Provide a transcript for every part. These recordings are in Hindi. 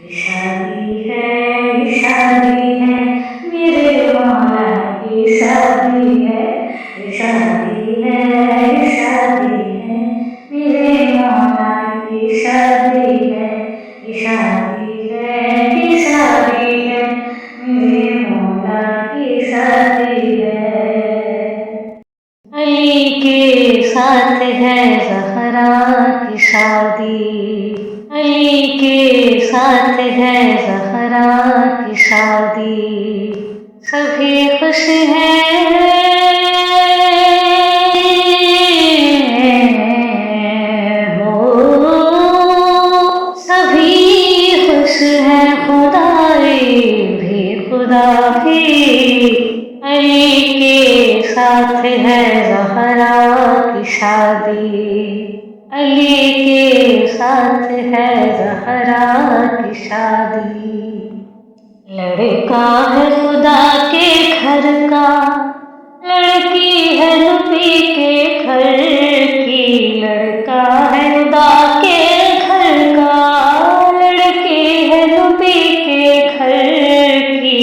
शादी है, शादी है, मेरे मौला की शादी है, शादी है, शादी है, मेरे मौला की शादी है, शादी है, शादी है, मेरे मौला की शादी है। अली के साथ है ज़हरा की शादी, अली के साथ है ज़हरा की शादी, सभी खुश हैं हो, सभी खुश हैं, खुदाई भी खुदा भी, अली के साथ है ज़हरा की शादी, अली के साथ है ज़हरा की शादी। लड़का है खुदा के घर का, लड़की है नबी के घर की, लड़का है खुदा के घर का, लड़की है नबी के घर की,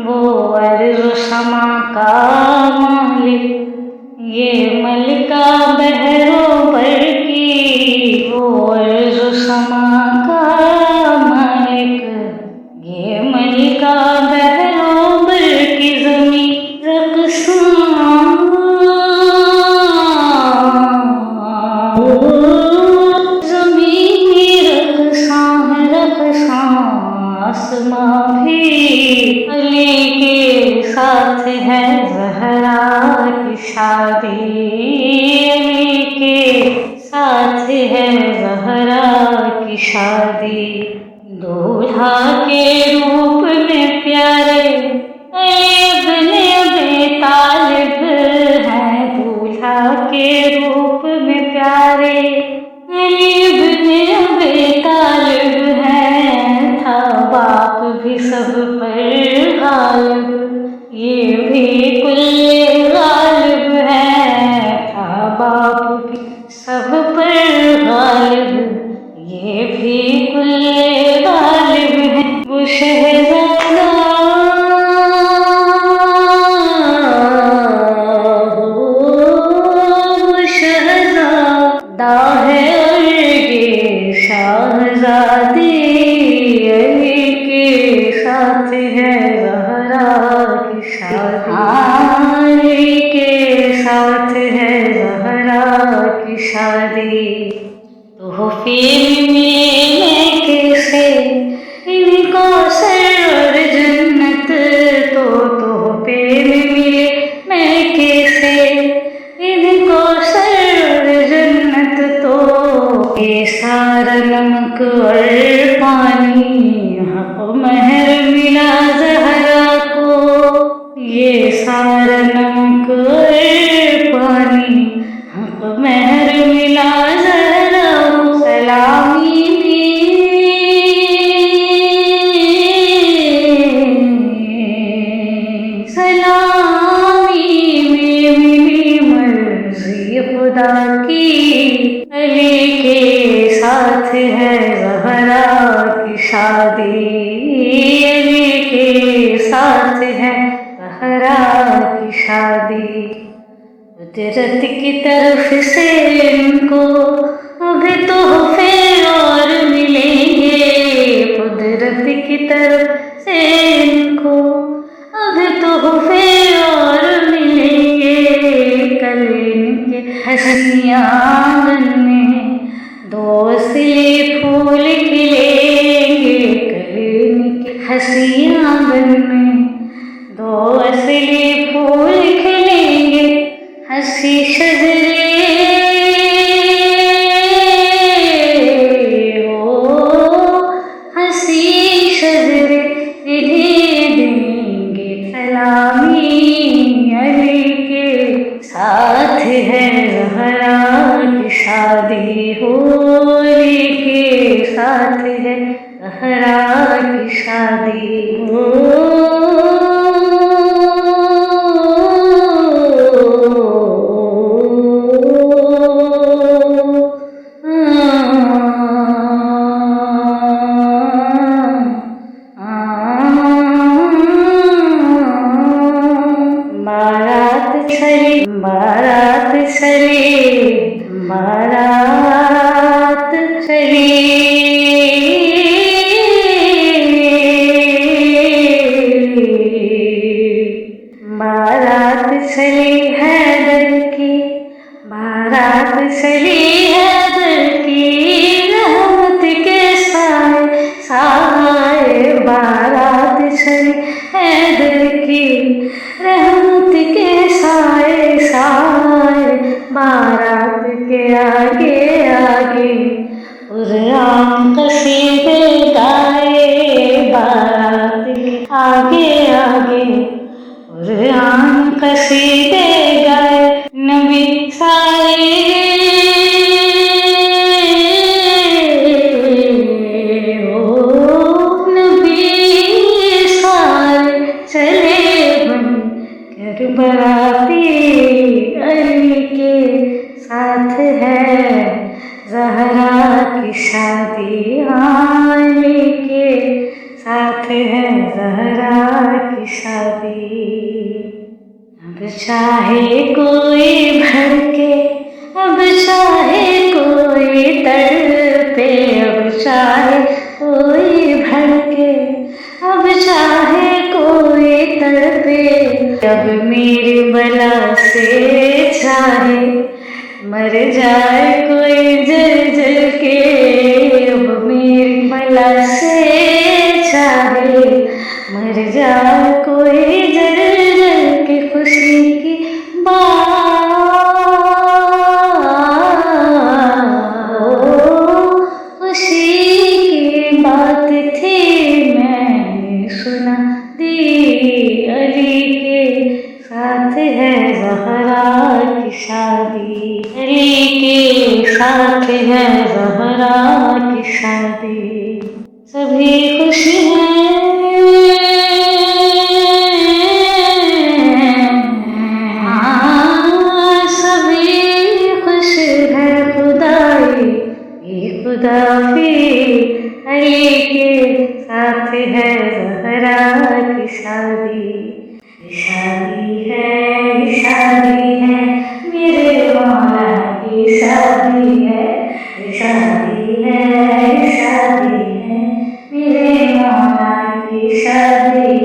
वो अर्ज़ समा का मालिक, ये मलिका बहरों पर की, वो अर्ज़ समा का मालिक, ये मलिका बहरों पर की, ज़मीं रक़्सां, ज़मीं रक़्सां, रक़्सां आसमां भी, अली के साथ है ज़हरा की शादी, अली के साथ है ज़हरा की शादी। दूल्हा के रूप में प्यारे अली इब्ने अबी तालिब हैं, दूल्हा के रूप में प्यारे अली इब्ने अबी तालिब हैं, था बाप भी सब पर गालिब, ये भी कुल्ले गालिब है, था बाप भी सब पर गालिब, ये भी कुल्ले गालिब है। वो शहज़ादा वो शहज़ादा है और ये शाहज़ादी, अली के साथ है ज़हरा की शादी, अली के साथ है ज़हरा की शादी। तोहफे में कैसे इनको सर जन्नत, तो तोहफे में मिले मैं कैसे इनको सर जन्नत, तो ये सारा नमक और पानी हक़ महर मिला ज़हरा को, ये सारा नमक और पानी हक़ महर मिला ज़हरा को। सलामी में मिली मर्ज़ी खुदा की, अली के साथ है ज़हरा की शादी, अली के साथ है ज़हरा की शादी। कुदरत की तरफ से इनको अभी तोहफे और मिलेंगे, कुदरत की तरफ से इनको अभी तोहफे और मिलेंगे, कल इनके हंसी आंगन में दो असली फूल खिलेंगे, कल इनके हंसी आंगन में दो असली फूल खिलेंगे, हंसी शजरे हो, हंसी शजरे इन्हें देंगे सलामी, अली के साथ है ज़हरा की शादी हो, अली के साथ है ज़हरा की शादी हो। ज़हरा की शादी। अब चाहे कोई भड़के, अब चाहे कोई तड़पे, अब चाहे कोई भड़के, अब चाहे कोई तड़पे, अब मेरी बला से चाहे मर जाए कोई जल जल के, अब मेरी बला से चाहे मर जाए कोई जल जल के। खुशी की बात, खुशी की बात थी, मैंने सुना दी अली के साथ है ज़हरा की शादी। अली के साथ है ज़हरा की शादी। सभी खुश हैं, सभी खुश है, खुदाई खुदा भी अली के साथ है ज़हरा की शादी। शादी है, शादी है, मेरे मौला की शादी है, शादी है, शादी है, मेरे मौला की शादी